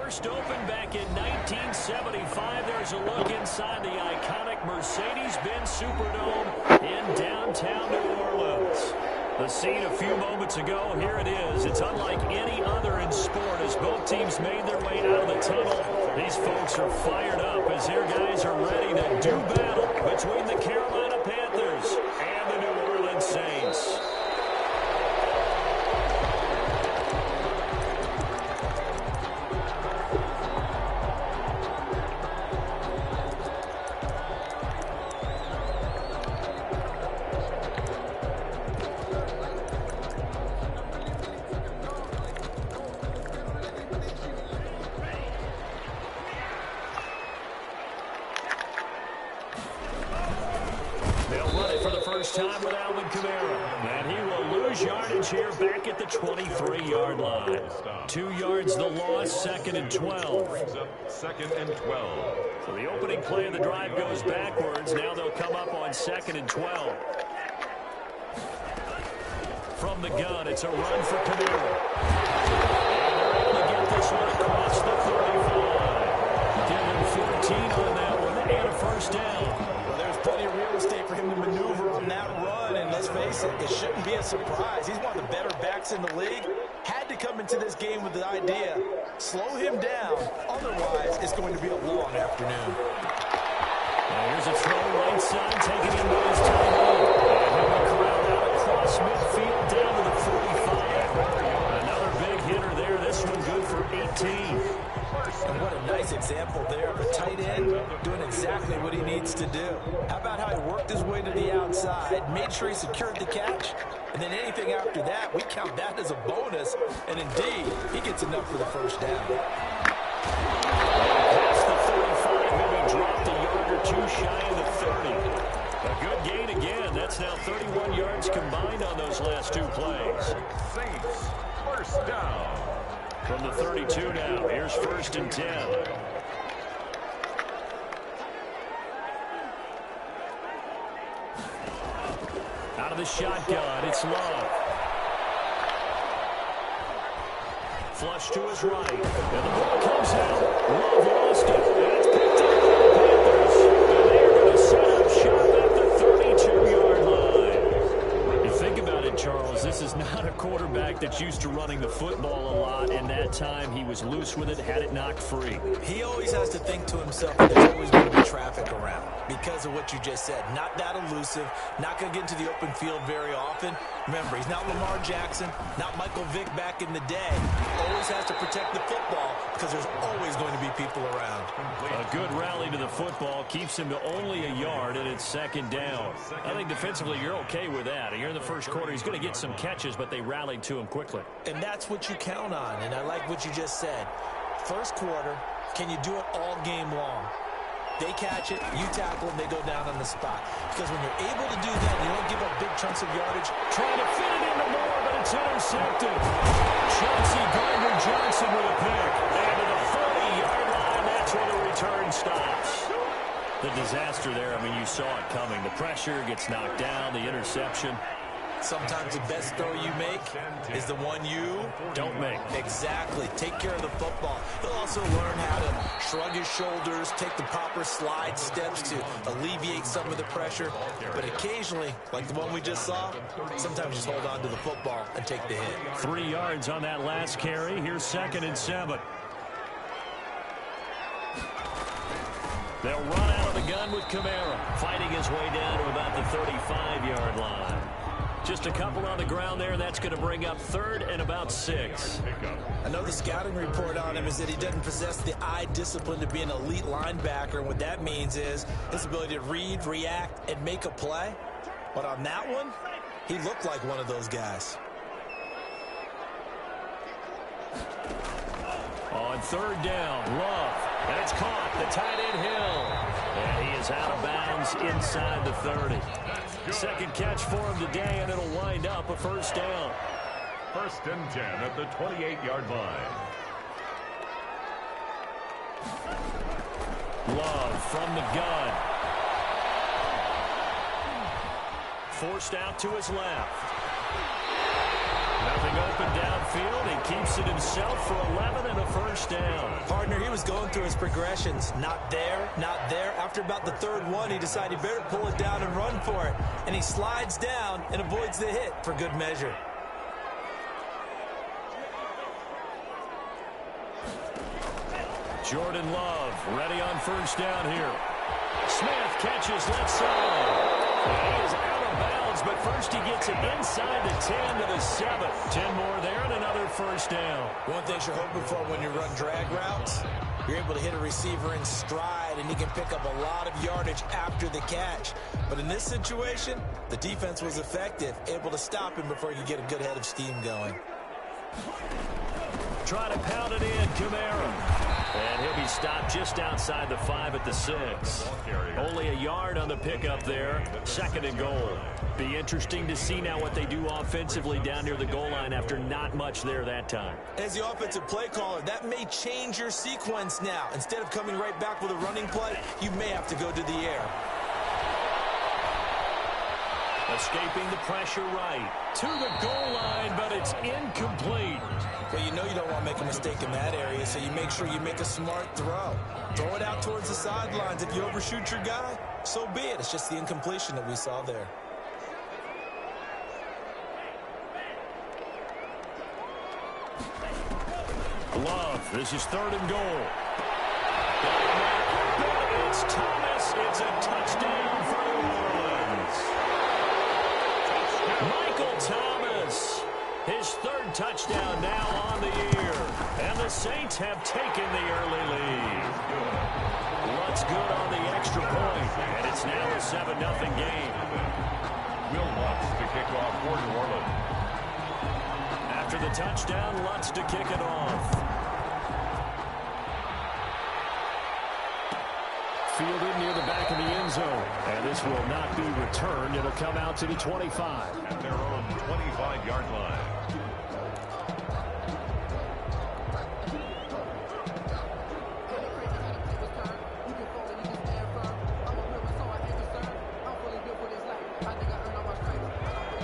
first opened back in 1975. There's a look inside the iconic Mercedes-Benz Superdome in downtown New Orleans. The scene a few moments ago, here it is. It's unlike any other in sport as both teams made their way out of the tunnel. These folks are fired up as their guys are ready to do battle between the Carolina Panthers and the New Orleans Saints. Time with Alvin Kamara, and he will lose yardage here back at the 23-yard line. 2 yards the loss, 2nd and 12. Second and 12. So the opening play of the drive goes backwards. Now they'll come up on 2nd and 12. From the gun, it's a run for Kamara. And they're able to get this one across the 35. Give him 14 on that one and a first down. There's plenty of real estate for him to maneuver on that run, and let's face it, it shouldn't be a surprise. He's one of the better backs in the league. Had to come into this game with the idea, slow him down, otherwise it's going to be a long afternoon. Here's a throw right side, taking him by his tight end. And he'll crowd out across midfield down to the 45. Another big hitter there, this one good for 18. And what a nice example there of a tight end doing exactly what he needs to do. How about how he worked his way to the outside, made sure he secured the catch, and then anything after that, we count that as a bonus. And indeed, he gets enough for the first down. Past the 35, maybe dropped a yard or two shy of the 30. A good gain again. That's now 31 yards combined on those last two plays. Saints, first down. From the 32 now, here's 1st and 10. Out of the shotgun, it's Love. Flush to his right, and the ball comes out. Love lost it, and it's picked up by the Panthers. And they're going to set up shop at the 32-yard line. You think about it, Charles, this is not a quarterback that's used to running the football a lot, and that time he was loose with it, had it knocked free. He always has to think to himself that there's always going to be traffic around because of what you just said. Not that elusive, not going to get into the open field very often. Remember, he's not Lamar Jackson, not Michael Vick back in the day. Always has to protect the football because there's always going to be people around. A good rally to the football keeps him to only a yard, and it's 2nd down. I think defensively you're okay with that. Here in the first quarter, he's going to get some catches, but they rallied to him quickly. And that's what you count on, and I like what you just said. First quarter, can you do it all game long? They catch it, you tackle them, they go down on the spot. Because when you're able to do that, you don't give up big chunks of yardage. Trying to fit it into Moore, but it's intercepted. Chauncey Gardner-Johnson with a pick. And to the 40-yard line, that's where the return stops. The disaster there, I mean, you saw it coming. The pressure gets knocked down, the interception. Sometimes the best throw you make is the one you don't make. Exactly. Take care of the football. He'll also learn how to shrug his shoulders, take the proper slide steps to alleviate some of the pressure. But occasionally, like the one we just saw, sometimes just hold on to the football and take the hit. 3 yards on that last carry. Here's 2nd and 7. They'll run out of the gun with Kamara, fighting his way down to about the 35-yard line. Just a couple on the ground there, and that's going to bring up 3rd and about 6. I know the scouting report on him is that he doesn't possess the eye discipline to be an elite linebacker, and what that means is his ability to read, react, and make a play. But on that one, he looked like one of those guys. On 3rd down, Love, and it's caught, the tight end Hill. And he is out of bounds inside the 30. Second catch for him today, and it'll wind up a first down. 1st and 10 at the 28-yard line. Love from the gun. Forced out to his left. Nothing open downfield. He keeps it himself for 11 and a first down. Partner, he was going through his progressions. Not there, not there. After about the third one, he decided he better pull it down and run for it. And he slides down and avoids the hit for good measure. Jordan Love ready on first down here. Smith catches left side. He is out of bounds, but first he gets it inside the 10 to the 7. 10 more there and another first down. One thing you're hoping for when you run drag routes, you're able to hit a receiver in stride, and he can pick up a lot of yardage after the catch. But in this situation, the defense was effective, able to stop him before he could get a good head of steam going. Try to pound it in, Kamara. And he'll be stopped just outside the 5 at the 6. Only a yard on the pickup there. 2nd and goal. Be interesting to see now what they do offensively down near the goal line after not much there that time. As the offensive play caller, that may change your sequence now. Instead of coming right back with a running play, you may have to go to the air. Escaping the pressure right to the goal line, but it's incomplete. Well, you know you don't want to make a mistake in that area, so you make sure you make a smart throw. Throw it out towards the sidelines. If you overshoot your guy, so be it. It's just the incompletion that we saw there. Love, this is 3rd and goal. It's Thomas. It's a touchdown for New Orleans. Michael Thomas, his 3rd touchdown now on the year. And the Saints have taken the early lead. Lutz good on the extra point, and it's now a 7-0 game. Will Lutz to kick off for New Orleans. After the touchdown, Lutz to kick it off. Fielded near the back of the end zone. And this will not be returned. It'll come out to the 25. At their own 25-yard line.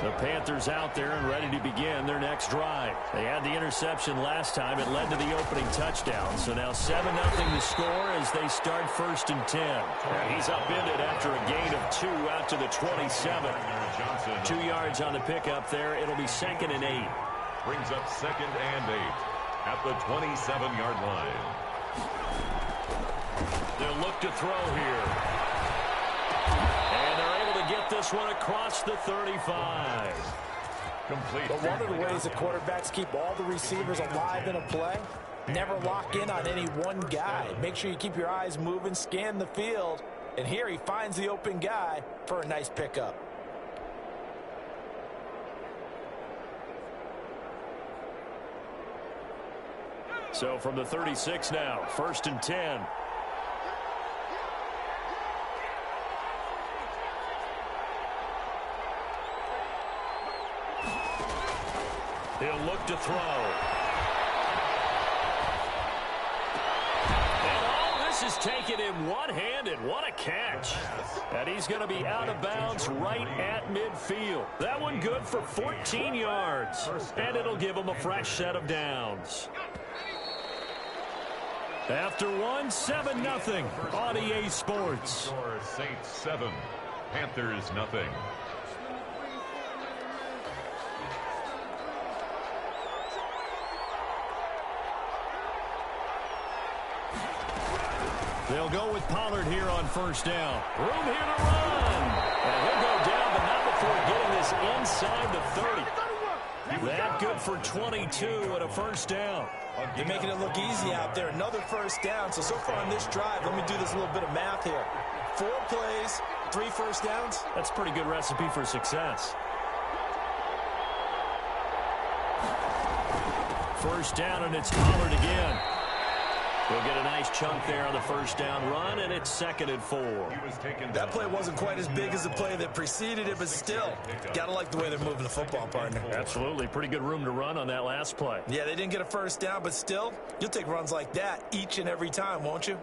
The Panthers out there and ready to begin their next drive. They had the interception last time. It led to the opening touchdown. So now 7-0 to score as they start 1st and 10. And he's upended after a gain of 2 out to the 27. 2 yards on the pickup there. It'll be 2nd and 8. Brings up 2nd and 8 at the 27-yard line. They'll look to throw here. Get this one across the 35. Complete. But one of the ways that quarterbacks keep all the receivers alive in a play, never lock in on any one guy. Make sure you keep your eyes moving, scan the field, and here he finds the open guy for a nice pickup. So from the 36 now, 1st and 10. He'll look to throw. And all this is taken in one-handed. What a catch. And he's going to be out of bounds right at midfield. That one good for 14 yards. And it'll give him a fresh set of downs. After one, 7-0 on EA Sports. Saints 7, Panthers 0. They'll go with Pollard here on 1st down. Room here to run. And he'll go down, but not before getting this inside the 30. That good for 22 and a 1st down. They're making it look easy out there. Another 1st down. So far on this drive, let me do this little bit of math here. 4 plays, 3 1st downs. That's a pretty good recipe for success. 1st down, and it's Pollard again. We'll get a nice chunk there on the 1st down run, and it's 2nd and 4. That play wasn't quite as big as the play that preceded it, but still, gotta like the way they're moving the football, partner. Absolutely. Pretty good room to run on that last play. Yeah, they didn't get a 1st down, but still, you'll take runs like that each and every time, won't you?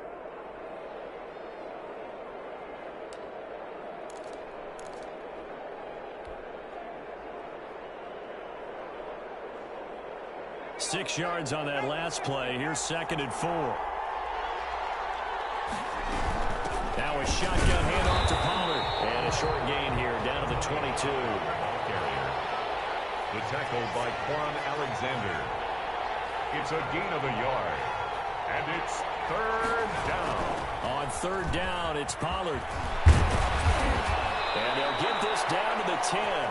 6 yards on that last play. Here's 2nd and 4. Now a shotgun handoff to Pollard. And a short gain here down to the 22. The tackle by Quan Alexander. It's a gain of a yard. And it's 3rd down. On 3rd down, it's Pollard. And they'll get this down to the 10.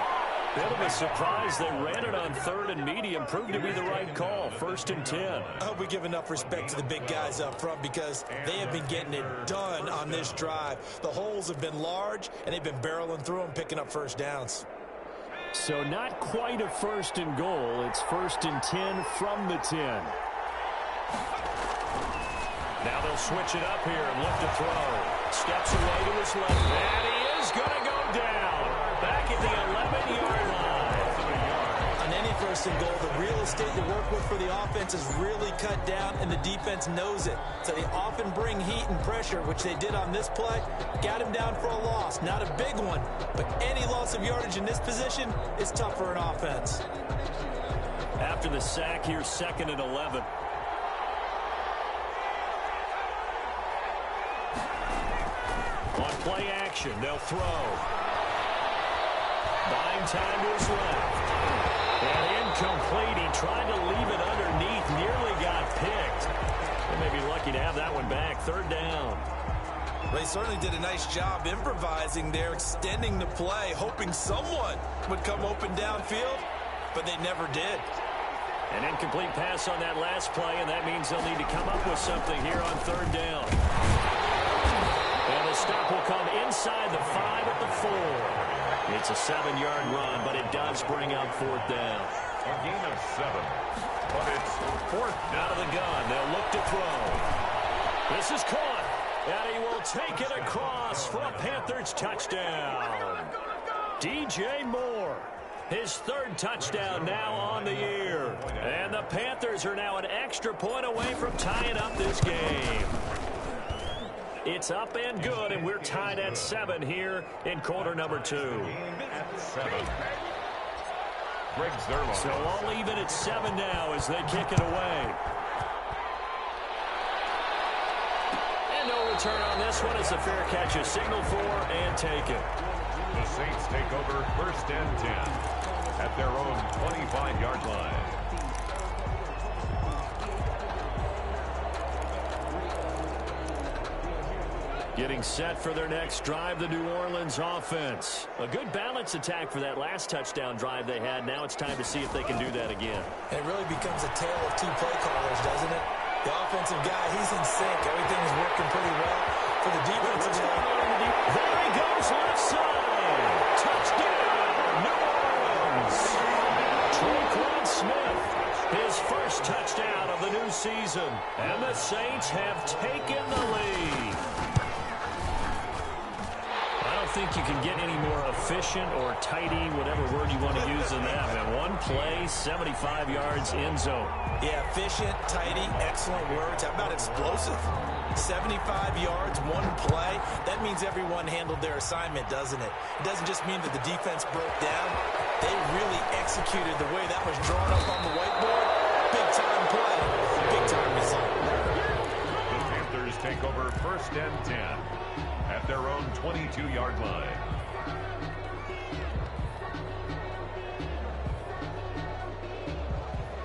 Bit of a surprise. They ran it on 3rd and medium. Proved to be the right call. 1st and 10. I hope we give enough respect to the big guys up front because they have been getting it done on this drive. The holes have been large, and they've been barreling through them, picking up 1st downs. So not quite a 1st and goal. It's 1st and 10 from the 10. Now they'll switch it up here and look to throw. Steps away to his left. And he is going to go down. Back at the 11-yard line. On any 1st and goal, the real estate to work with for the offense is really cut down, and the defense knows it. So they often bring heat and pressure, which they did on this play. Got him down for a loss. Not a big one, but any loss of yardage in this position is tough for an offense. After the sack, here's 2nd and 11. On play action, they'll throw. Buying time to his left. And incomplete. He tried to leave it underneath. Nearly got picked. They may be lucky to have that one back. 3rd down. They certainly did a nice job improvising there, extending the play, hoping someone would come open downfield, but they never did. An incomplete pass on that last play, and that means they'll need to come up with something here on 3rd down. And the stop will come inside the 5 at the 4. It's a 7-yard run, but it does bring up 4th down. A gain of 7. But it's 4th out of the gun. They'll look to throw. This is caught. And he will take it across for a Panthers touchdown. DJ Moore. His 3rd touchdown now on the year. And the Panthers are now an extra point away from tying up this game. It's up and good, and we're tied at 7 here in quarter number 2. At 7. Greg Zuerlein. So all even at 7 now as they kick it away. And no return on this one. It's a fair catch, a signal for, and take it. The Saints take over 1st and 10 at their own 25-yard line. Getting set for their next drive, the New Orleans offense. A good balance attack for that last touchdown drive they had. Now it's time to see if they can do that again. It really becomes a tale of 2 play callers, doesn't it? The offensive guy, he's in sync. Everything's working pretty well. For the defensive guy, there he goes, left side. Touchdown, New Orleans. Tre'Quan Smith, his 1st touchdown of the new season. And the Saints have taken the lead. I don't think you can get any more efficient or tidy, whatever word you want to use in that. Man, one play, 75 yards, end zone. Yeah, efficient, tidy, excellent words. How about explosive? 75 yards, one play. That means everyone handled their assignment, doesn't it? It doesn't just mean that the defense broke down. They really executed the way that was drawn up on the whiteboard. Big-time play, big-time result. The Panthers take over 1st and 10 at their own 22-yard line.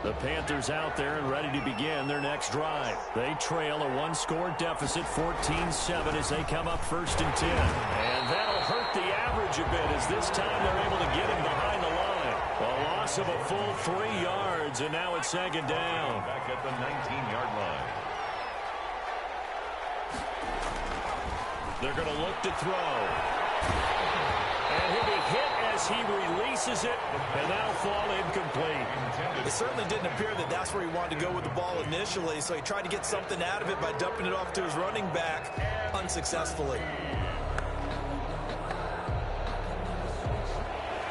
The Panthers out there and ready to begin their next drive. They trail a 1-score deficit, 14-7, as they come up 1st and 10. And that'll hurt the average a bit as this time they're able to get him behind the line. A loss of a full 3 yards, and now it's 2nd down. Back at the 19-yard line. They're going to look to throw. And he'll be hit as he releases it, and that'll fall incomplete. It certainly didn't appear that that's where he wanted to go with the ball initially, so he tried to get something out of it by dumping it off to his running back unsuccessfully.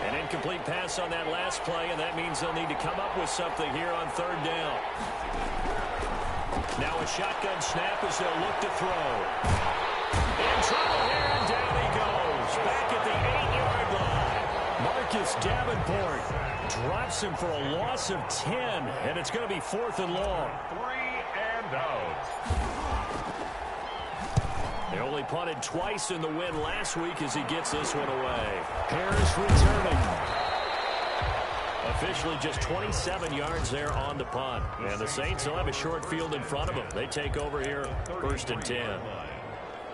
An incomplete pass on that last play, and that means they'll need to come up with something here on 3rd down. Now a shotgun snap as they'll look to throw. In trouble here, and down he goes. Back at the 8-yard line. Marcus Davenport drops him for a loss of 10, and it's going to be 4th and long. 3 and out. They only punted twice in the win last week as he gets this one away. Harris returning. Officially just 27 yards there on the punt. And the Saints will have a short field in front of them. They take over here, 1st and 10.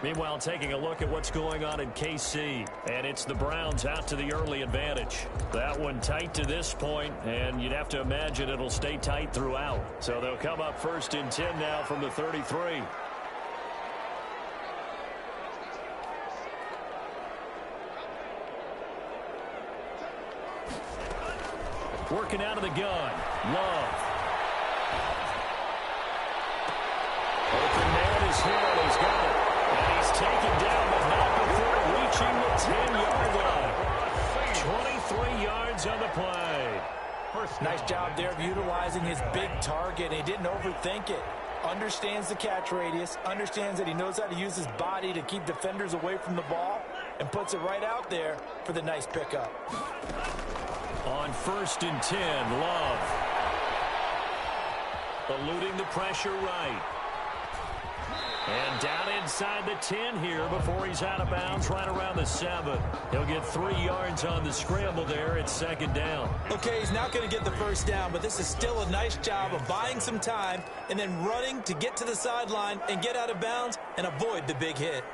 Meanwhile, taking a look at what's going on in KC. And it's the Browns out to the early advantage. That one tight to this point, and you'd have to imagine it'll stay tight throughout. So they'll come up 1st and 10 now from the 33. Working out of the gun. Love. Open man is here, and he's got it. And he's taken down, but not before reaching the 10-yard line. 23 yards on the play. Nice job there of utilizing his big target. He didn't overthink it. Understands the catch radius. Understands that he knows how to use his body to keep defenders away from the ball. And puts it right out there for the nice pickup. On 1st and 10, Love. Eluding the pressure right. And down inside the 10 here before he's out of bounds right around the 7. He'll get 3 yards on the scramble there. It's 2nd down. Okay, he's not going to get the 1st down, but this is still a nice job of buying some time and then running to get to the sideline and get out of bounds and avoid the big hit.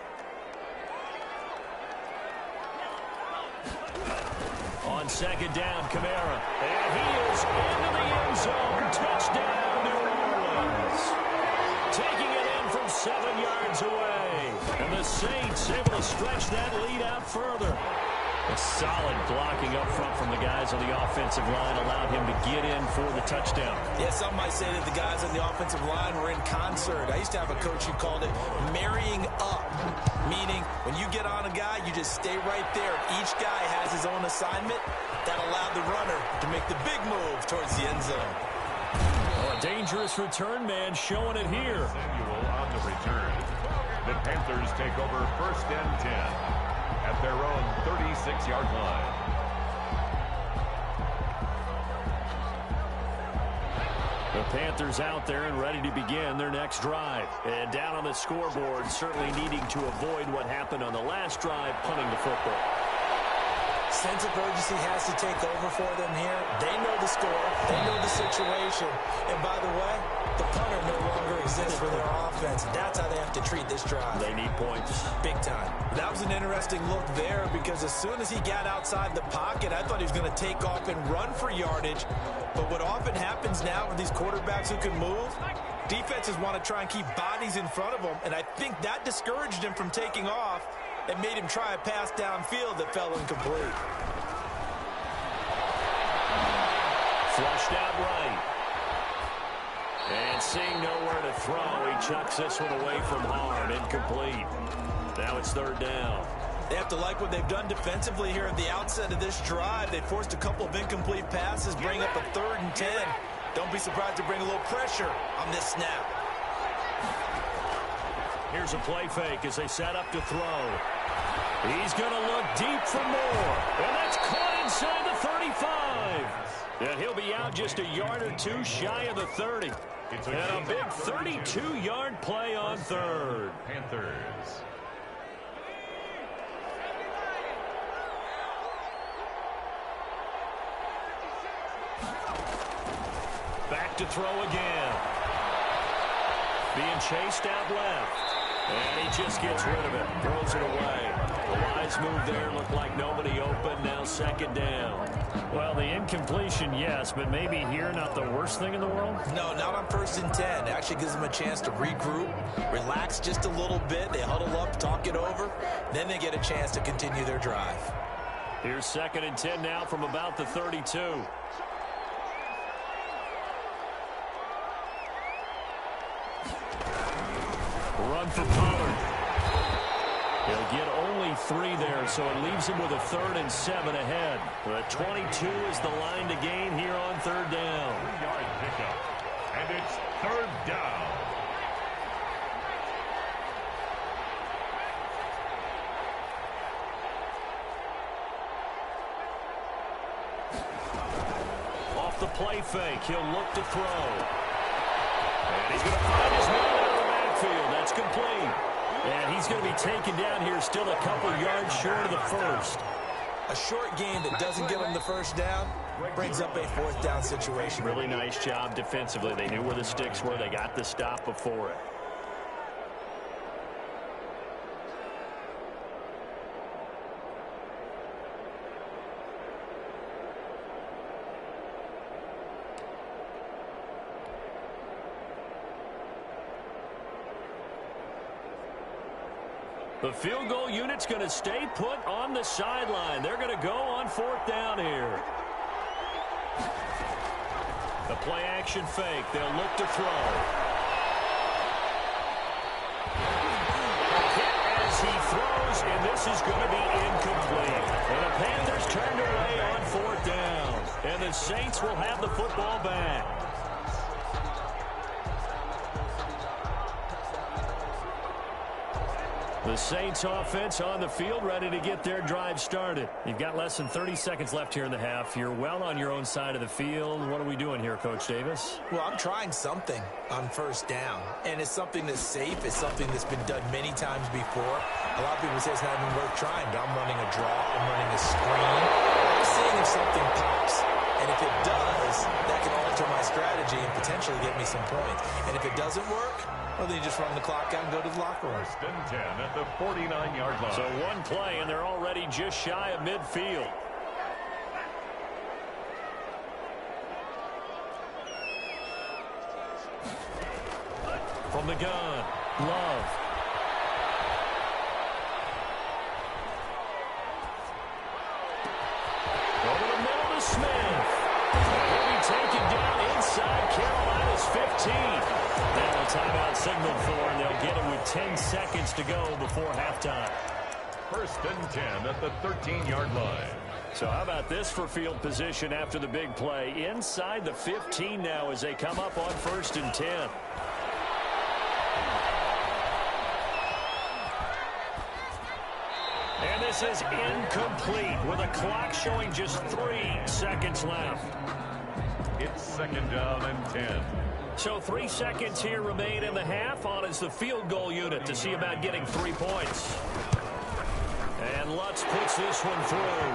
On 2nd down, Kamara. And he is into the end zone. Touchdown, New Orleans. Taking it in from 7 yards away. And the Saints able to stretch that lead out further. A solid blocking up front from the guys on the offensive line allowed him to get in for the touchdown. Yeah, some might say that the guys on the offensive line were in concert. I used to have a coach who called it marrying up, meaning when you get on a guy, you just stay right there. Each guy has his own assignment that allowed the runner to make the big move towards the end zone. Oh, a dangerous return man showing it here. Samuel on the return. The Panthers take over 1st and 10. At their own 36-yard line. The Panthers out there and ready to begin their next drive. And down on the scoreboard, certainly needing to avoid what happened on the last drive, punting the football. Sense of urgency has to take over for them here. They know the score. They know the situation. And by the way, the punter no longer exists for their offense. That's how they have to treat this drive. They need points. Big time. That was an interesting look there because as soon as he got outside the pocket, I thought he was going to take off and run for yardage. But what often happens now with these quarterbacks who can move, defenses want to try and keep bodies in front of them. And I think that discouraged him from taking off. It made him try a pass downfield that fell incomplete. Flushed out right. And seeing nowhere to throw, he chucks this one away from harm. Incomplete. Now it's 3rd down. They have to like what they've done defensively here at the outset of this drive. They forced a couple of incomplete passes, bring up a 3rd and 10. Don't be surprised to bring a little pressure on this snap. Here's a play fake as they set up to throw. He's going to look deep for more. And that's caught inside the 35. And he'll be out just a yard or two shy of the 30. And a big 32-yard play on 3rd. Panthers. Back to throw again. Being chased out left. And he just gets rid of it. Throws it away. The wise move there. Looked like nobody open. Now 2nd down. Well, the incompletion, yes, but maybe here not the worst thing in the world? No, not on 1st and 10. It actually gives them a chance to regroup, relax just a little bit. They huddle up, talk it over. Then they get a chance to continue their drive. Here's 2nd and 10 now from about the 32. Run for Pollard. He'll get only 3 there, so it leaves him with a 3rd and 7 ahead. The 22 is the line to gain here on 3rd down. 3-yard pickup. And it's 3rd down. play fake. He'll look to throw. And he's going to find his man out of the backfield. That's complete. And he's going to be taken down here still a couple yards short of the first. A short game that doesn't get him the first down brings up a fourth down situation. Really nice job defensively. They knew where the sticks were. They got the stop before it. The field goal unit's going to stay put on the sideline. They're going to go on fourth down here. The play action fake. They'll look to throw. Hit as he throws, and this is going to be incomplete. And the Panthers turned away on fourth down. And the Saints will have the football back. The Saints offense on the field, ready to get their drive started. You've got less than 30 seconds left here in the half. You're well on your own side of the field. What are we doing here, Coach Davis? Well, I'm trying something on first down, and it's something that's safe. It's something that's been done many times before. A lot of people say it's not even worth trying, but I'm running a draw. I'm running a screen. I'm seeing if something pops. And if it does, that can alter my strategy and potentially get me some points. And if it doesn't work, well, then you just run the clock out and go to the locker room. First and 10 at the 49-yard line. So one play, and they're already just shy of midfield. From the gun, Love. Over the middle to Smith. He'll be taken down inside Carolina's 15. Now a timeout signaled for, and they'll get it with 10 seconds to go before halftime. First and 10 at the 13-yard line. So how about this for field position after the big play? Inside the 15 now as they come up on first and 10. And this is incomplete with a clock showing just 3 seconds left. It's second down and 10. So 3 seconds here remain in the half. On is the field goal unit to see about getting 3 points. And Lutz puts this one through.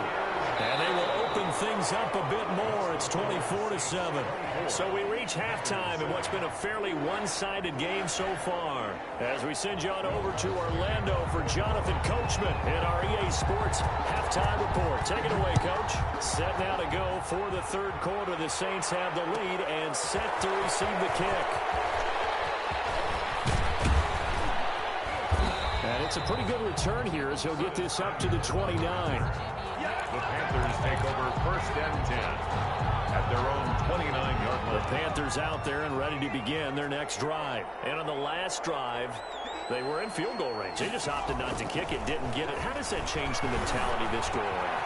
And they will open things up a bit more. It's 24-7. So we reach halftime in what's been a fairly one-sided game so far. As we send you on over to Orlando for Jonathan Coachman in our EA Sports halftime report. Take it away, Coach. Set now to go for the third quarter. The Saints have the lead and set to receive the kick. And it's a pretty good return here as he'll get this up to the 29. The Panthers take over first and 10 at their own 29-yard line. The Panthers out there and ready to begin their next drive. And on the last drive, they were in field goal range. They just opted not to kick it, didn't get it. How does that change the mentality this go around?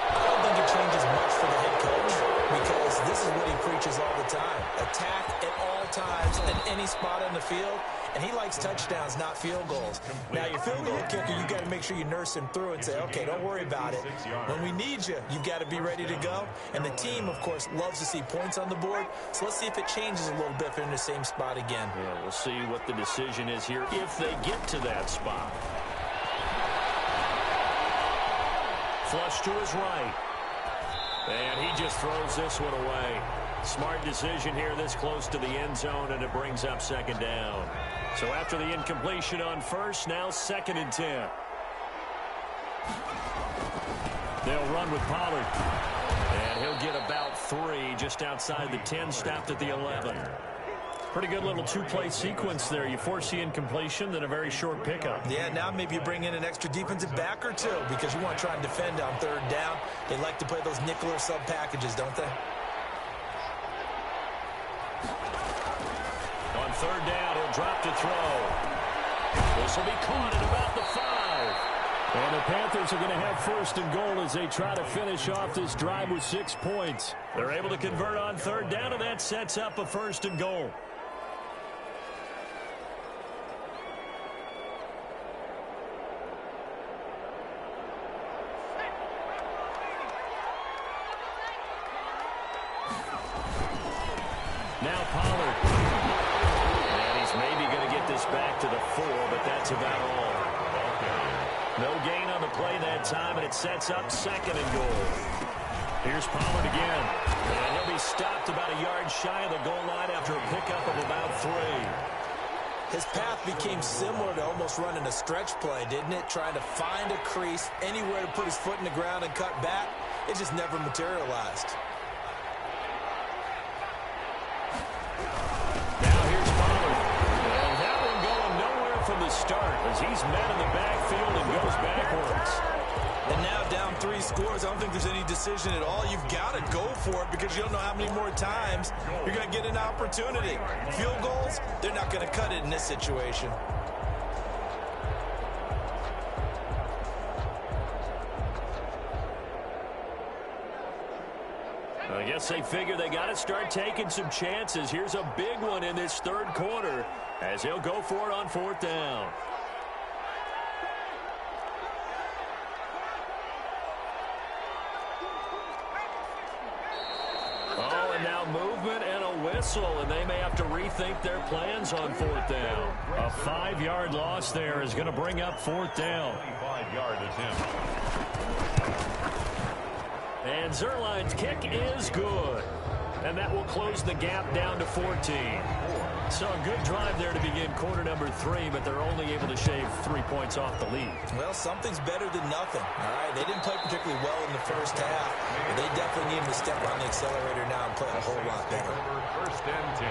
I don't think it changes much for the head coach because this is what he preaches all the time. Attack at all times in any spot on the field, and he likes touchdowns, not field goals. Now, your field goal kicker, you got to make sure you nurse him through and say, okay, don't worry about it. When we need you, you've got to be ready to go. And the team, of course, loves to see points on the board. So let's see if it changes a little bit if they're in the same spot again. Yeah, we'll see what the decision is here if they get to that spot. Flush to his right. And he just throws this one away. Smart decision here this close to the end zone, and it brings up second down. So after the incompletion on first, now second and 10. They'll run with Pollard. And he'll get about 3 just outside the 10, stopped at the 11. Pretty good little two-play sequence there. You force the incompletion, then a very short pickup. Yeah, now maybe you bring in an extra defensive back or two because you want to try and defend on third down. They like to play those nickel or sub packages, don't they? On third down, he'll drop to throw. This will be caught at about the 5. And the Panthers are going to have first and goal as they try to finish off this drive with 6 points. They're able to convert on third down, and that sets up a first and goal. Now Pollard. And he's maybe going to get this back to the 4, but that's about all. No gain on the play that time, and it sets up 2nd and goal. Here's Pollard again. And he'll be stopped about a yard shy of the goal line after a pickup of about 3. His path became similar to almost running a stretch play, didn't it? Trying to find a crease, anywhere to put his foot in the ground and cut back. It just never materialized. Now here's Pollard. And that one going nowhere from the start as he's met in the backfield and goes backwards. And now down 3 scores. I don't think there's any decision at all. You've got to go for it because you don't know how many more times you're going to get an opportunity. Field goals, they're not going to cut it in this situation. I guess they figure they got to start taking some chances. Here's a big one in this 3rd quarter as he'll go for it on 4th down. Oh, and now movement and a whistle, and they may have to rethink their plans on 4th down. A 5-yard loss there is going to bring up 4th down. 5-yard attempt. And Zuerlein's kick is good. And that will close the gap down to 14. So a good drive there to begin quarter number 3, but they're only able to shave 3 points off the lead. Well, something's better than nothing. All right, they didn't play particularly well in the first half, but they definitely need to step on the accelerator now and play a whole lot better. 1st and 10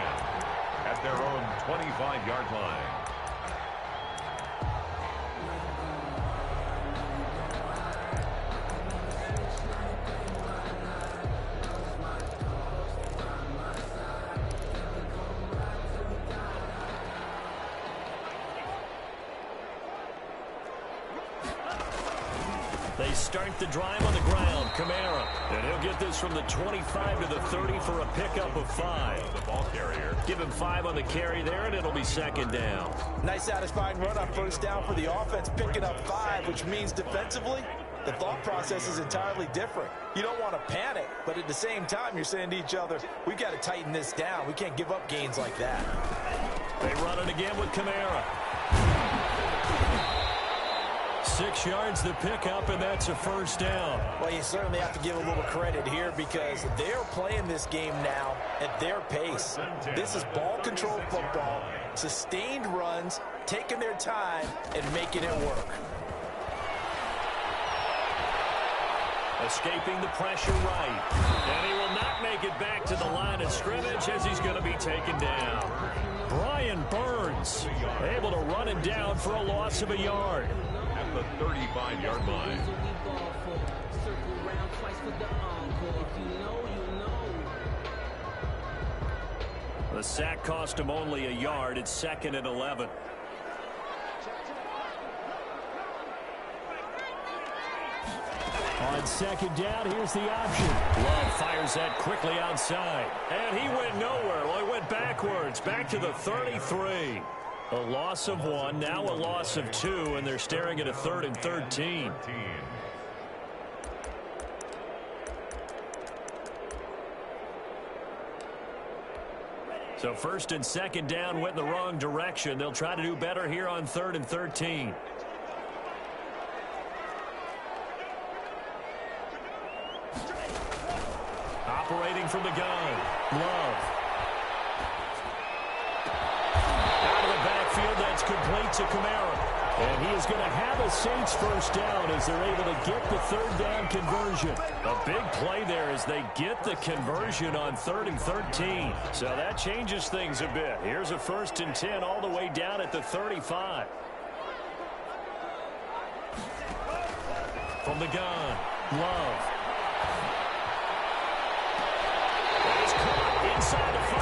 at their own 25-yard line. They start the drive on the ground. Kamara. And he'll get this from the 25 to the 30 for a pickup of 5. The ball carrier. Give him 5 on the carry there, and it'll be 2nd down. Nice satisfying run on 1st down for the offense, picking up 5, which means defensively, the thought process is entirely different. You don't want to panic, but at the same time, you're saying to each other, we've got to tighten this down. We can't give up gains like that. They run it again with Kamara. 6 yards the pickup, and that's a 1st down. Well, you certainly have to give a little credit here because they're playing this game now at their pace. This is ball control football, sustained runs, taking their time, and making it work. Escaping the pressure right. And he will not make it back to the line of scrimmage as he's going to be taken down. Brian Burns able to run him down for a loss of a yard. At the 35-yard line. The sack cost him only a yard. It's 2nd and 11. On 2nd down, here's the option. Love fires that quickly outside. And he went nowhere. Well, he went backwards, back to the 33. A loss of 1, now a loss of 2, and they're staring at a 3rd and 13. So 1st and 2nd down went in the wrong direction. They'll try to do better here on 3rd and 13. Operating from the gun. Love. Out of the backfield, that's complete to Kamara. And he is going to have a Saints 1st down as they're able to get the 3rd down conversion. A big play there as they get the conversion on 3rd and 13. So that changes things a bit. Here's a 1st and 10 all the way down at the 35. From the gun, Love. He's caught inside the 5.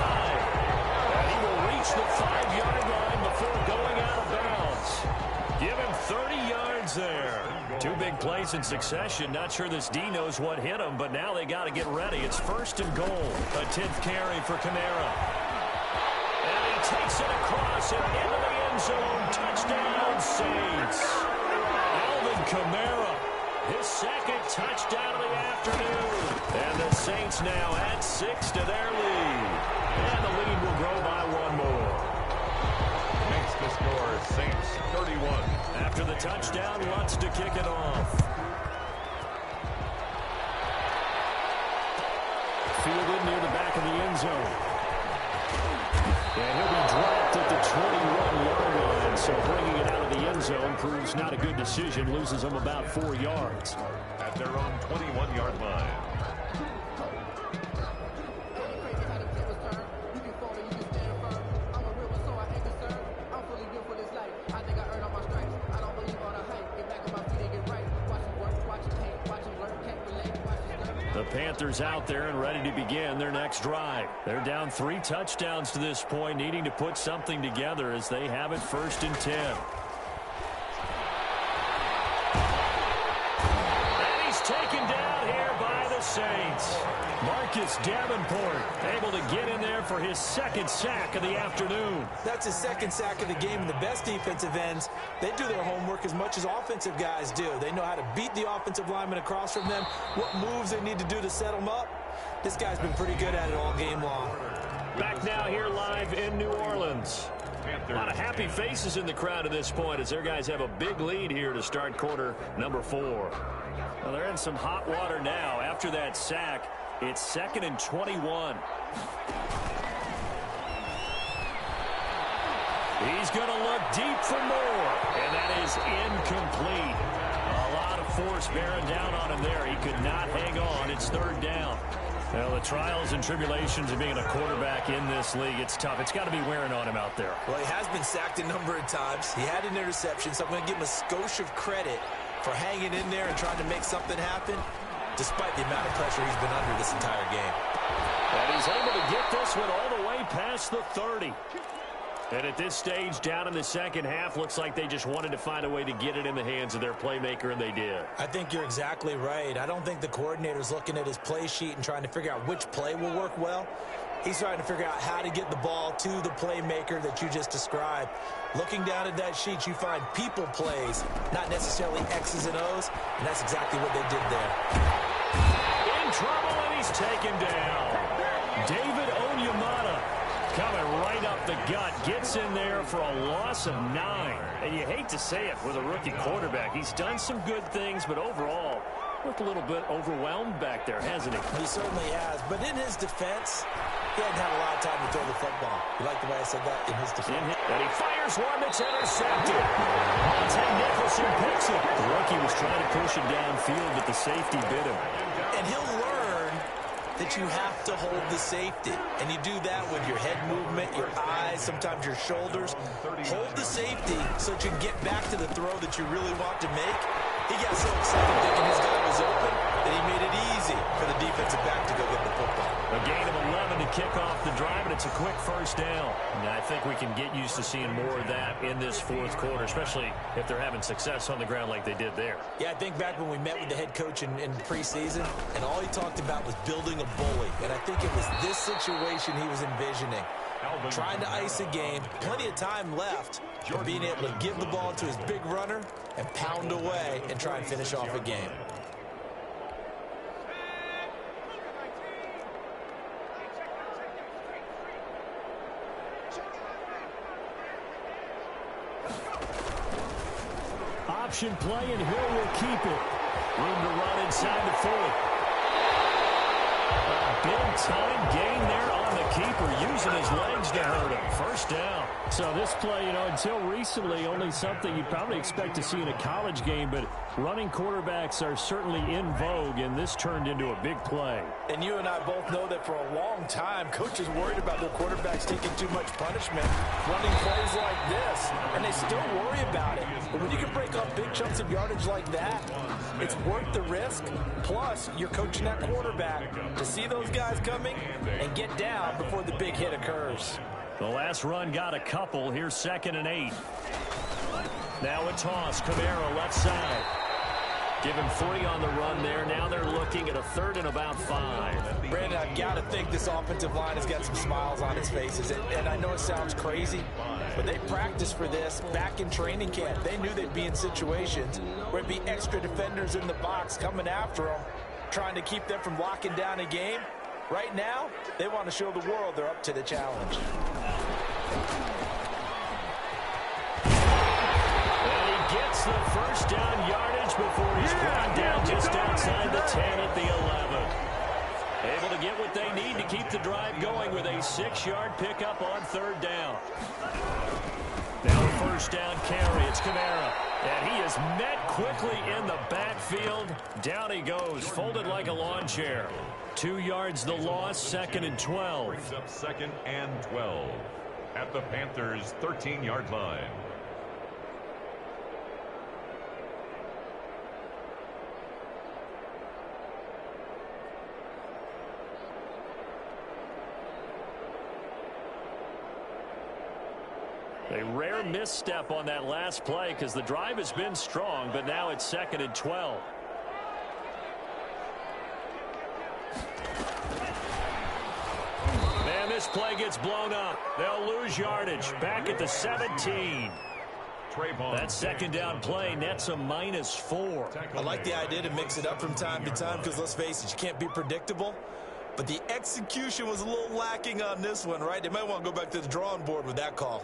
And he will reach the 5-yard line before going out of bounds. Give him 30 yards there. 2 big plays in succession. Not sure this D knows what hit him, but now they got to get ready. It's 1st and goal. A 10th carry for Kamara. And he takes it across and into the end zone. Touchdown, Saints. Alvin Kamara, his 2nd touchdown of the afternoon. And the Saints now add 6 to their lead. And the lead will grow by one more. Makes the score Saints 31. After the touchdown, Lutz to kick it off. Fielded near the back of the end zone. And he'll be dropped at the 21-yard line. So bringing it out of the end zone proves not a good decision. Loses them about 4 yards. At their own 21-yard line. The Panthers out there and ready to begin their next drive. They're down 3 touchdowns to this point, needing to put something together as they have it 1st and 10. And he's taken down here by the Saints. Marcus Davenport able to get in there for his 2nd sack of the afternoon. That's his 2nd sack of the game, and the best defensive ends, they do their homework as much as offensive guys do. They know how to beat the offensive lineman across from them, what moves they need to do to set them up. This guy's been pretty good at it all game long. Back now here live in New Orleans. A lot of happy faces in the crowd at this point as their guys have a big lead here to start quarter number 4. Well, they're in some hot water now. After that sack, it's 2nd and 21. He's going to look deep for more, and that is incomplete. A lot of force bearing down on him there. He could not hang on. It's 3rd down. Well, the trials and tribulations of being a quarterback in this league, it's tough. It's got to be wearing on him out there. Well, he has been sacked a number of times. He had an interception, so I'm going to give him a skosh of credit for hanging in there and trying to make something happen, despite the amount of pressure he's been under this entire game. And he's able to get this one all the way past the 30. And at this stage, down in the second half, looks like they just wanted to find a way to get it in the hands of their playmaker, and they did. I think you're exactly right. I don't think the coordinator's looking at his play sheet and trying to figure out which play will work well. He's trying to figure out how to get the ball to the playmaker that you just described. Looking down at that sheet, you find people plays, not necessarily X's and O's, and that's exactly what they did there. In trouble, and he's taken down. David Onyemata coming right up the gut, gets in there for a loss of 9. And you hate to say it with a rookie quarterback. He's done some good things, but overall, looked a little bit overwhelmed back there, hasn't he? He certainly has, but in his defense, he hadn't had a lot of time to throw the football. You like the way I said that? In his defense. And he fires one that's intercepted. Monte Nicholson picks it. The rookie was trying to push it downfield, but the safety bit him. And he'll learn that you have to hold the safety. And you do that with your head movement, your eyes, sometimes your shoulders. Hold the safety so that you can get back to the throw that you really want to make. He got so excited thinking his guy was open that he made it easy for the defensive back to go get the football. A gain of 11 to kick off the drive, and it's a quick 1st down. And I think we can get used to seeing more of that in this 4th quarter, especially if they're having success on the ground like they did there. Yeah, I think back when we met with the head coach in preseason, and all he talked about was building a bully. And I think it was this situation he was envisioning. Trying to ice a game, plenty of time left, but being able to give the ball to his big runner and pound away and try and finish off a game. Option play, and Hill will keep it. Room to run inside the 40. A big-time gain there on the keeper, using his legs to hurt him. 1st down. So this play, until recently, only something you'd probably expect to see in a college game, but running quarterbacks are certainly in vogue, and this turned into a big play. And you and I both know that for a long time, coaches worried about their quarterbacks taking too much punishment, running plays like this, and they still worry about it. But when you can break up big chunks of yardage like that, it's worth the risk. Plus, you're coaching that quarterback to see those guys coming and get down before the big hit occurs. The last run got a couple. Here's 2nd and 8. Now a toss. Kamara left side. Give him 3 on the run there. Now they're looking at a 3rd and about 5. Brandon, I've got to think this offensive line has got some smiles on its faces. And I know it sounds crazy, but they practiced for this back in training camp. They knew they'd be in situations where it'd be extra defenders in the box coming after them, trying to keep them from locking down a game. Right now, they want to show the world they're up to the challenge. And he gets the first down yardage before he's brought down just outside the 10 at the 11. Able to get what they need to keep the drive going with a 6-yard pickup on 3rd down. Now the first down carry. It's Kamara. And he is met quickly in the backfield. Down he goes, folded like a lawn chair. 2 yards the loss, 2nd and 12. Brings up 2nd and 12 at the Panthers' 13-yard line. A rare misstep on that last play because the drive has been strong, but now it's 2nd and 12. Man, this play gets blown up. They'll lose yardage. Back at the 17. That 2nd down play nets a -4. I like the idea to mix it up from time to time because, let's face it, you can't be predictable. But the execution was a little lacking on this one, right? They might want to go back to the drawing board with that call.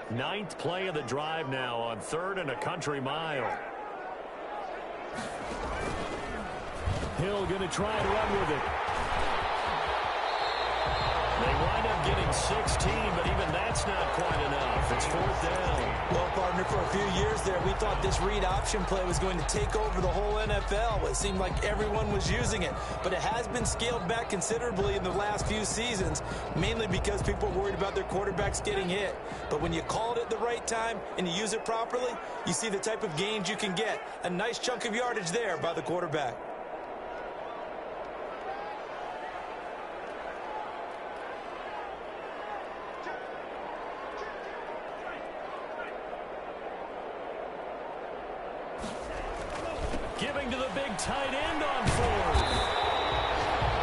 Ninth play of the drive now on 3rd and a country mile. Hill going to try to run with it. They wind up getting 16, but even that's not quite enough. It's 4th down. Well, partner, for a few years there, we thought this read option play was going to take over the whole NFL. It seemed like everyone was using it, but it has been scaled back considerably in the last few seasons, mainly because people are worried about their quarterbacks getting hit. But when you call it at the right time and you use it properly, you see the type of gains you can get. A nice chunk of yardage there by the quarterback. Giving to the big tight end on 4th.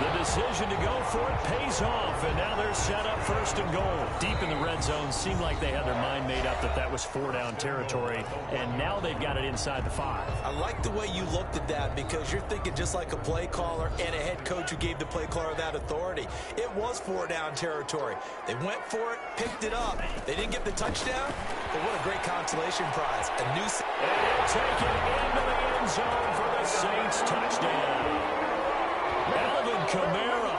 The decision to go for it pays off, and now they're set up 1st and goal. Deep in the red zone, seemed like they had their mind made up that was 4-down territory, and now they've got it inside the 5. I like the way you looked at that because you're thinking just like a play caller and a head coach who gave the play caller that authority. It was 4-down territory. They went for it, picked it up. They didn't get the touchdown, but what a great consolation prize. A new... And he'll take it into the end zone for the Saints touchdown. Alvin Kamara,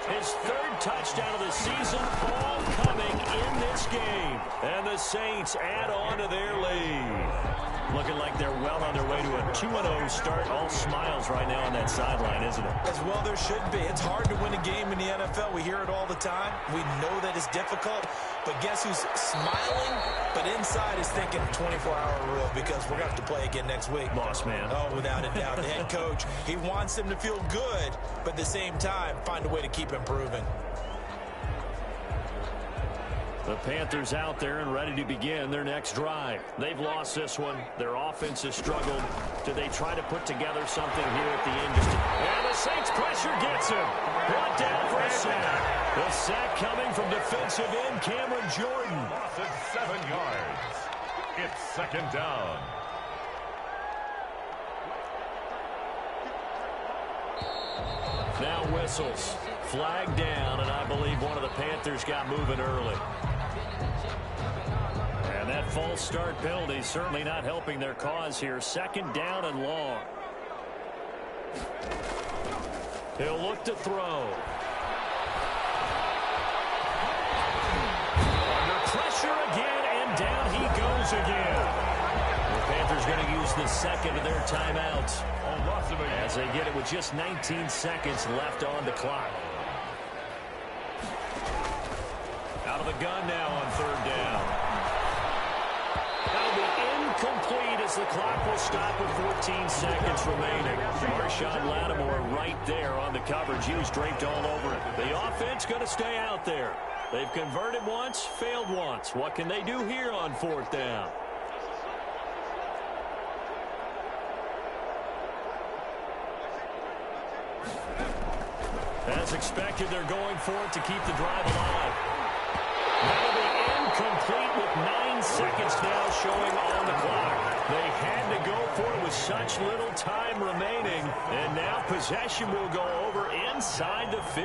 his 3rd touchdown of the season, all coming in this game. And the Saints add on to their lead. Looking like they're well on their way to a 2-0 start. All smiles right now on that sideline, isn't it? As well there should be. It's hard to win a game in the NFL. We hear it all the time. We know that it's difficult. But guess who's smiling? But inside is thinking 24-hour rule because we're going to have to play again next week. Boss man. Oh, without a doubt. The head coach, he wants them to feel good, but at the same time, find a way to keep improving. The Panthers out there and ready to begin their next drive. They've lost this one. Their offense has struggled. Do they try to put together something here at the end? And the Saints pressure gets him. Brought down for a sack. The sack coming from defensive end Cameron Jordan. Loss of 7 yards. It's 2nd down. Now whistles. Flag down, and I believe one of the Panthers got moving early. And that false start penalty certainly not helping their cause here. 2nd down and long. He'll look to throw. Under pressure again, and down he goes again. The Panthers going to use the 2nd of their timeouts as they get it with just 19 seconds left on the clock. Out of the gun now on 3rd down. That'll be incomplete as as the clock will stop with 14 seconds remaining. Marshawn Lattimore right there on the coverage. He was draped all over it. The offense going to stay out there. They've converted once, failed once. What can they do here on 4th down? As expected, they're going for it to keep the drive alive. That'll be incomplete with 9 seconds now showing on the clock. They had to go for it with such little time remaining. And now possession will go over inside the 50.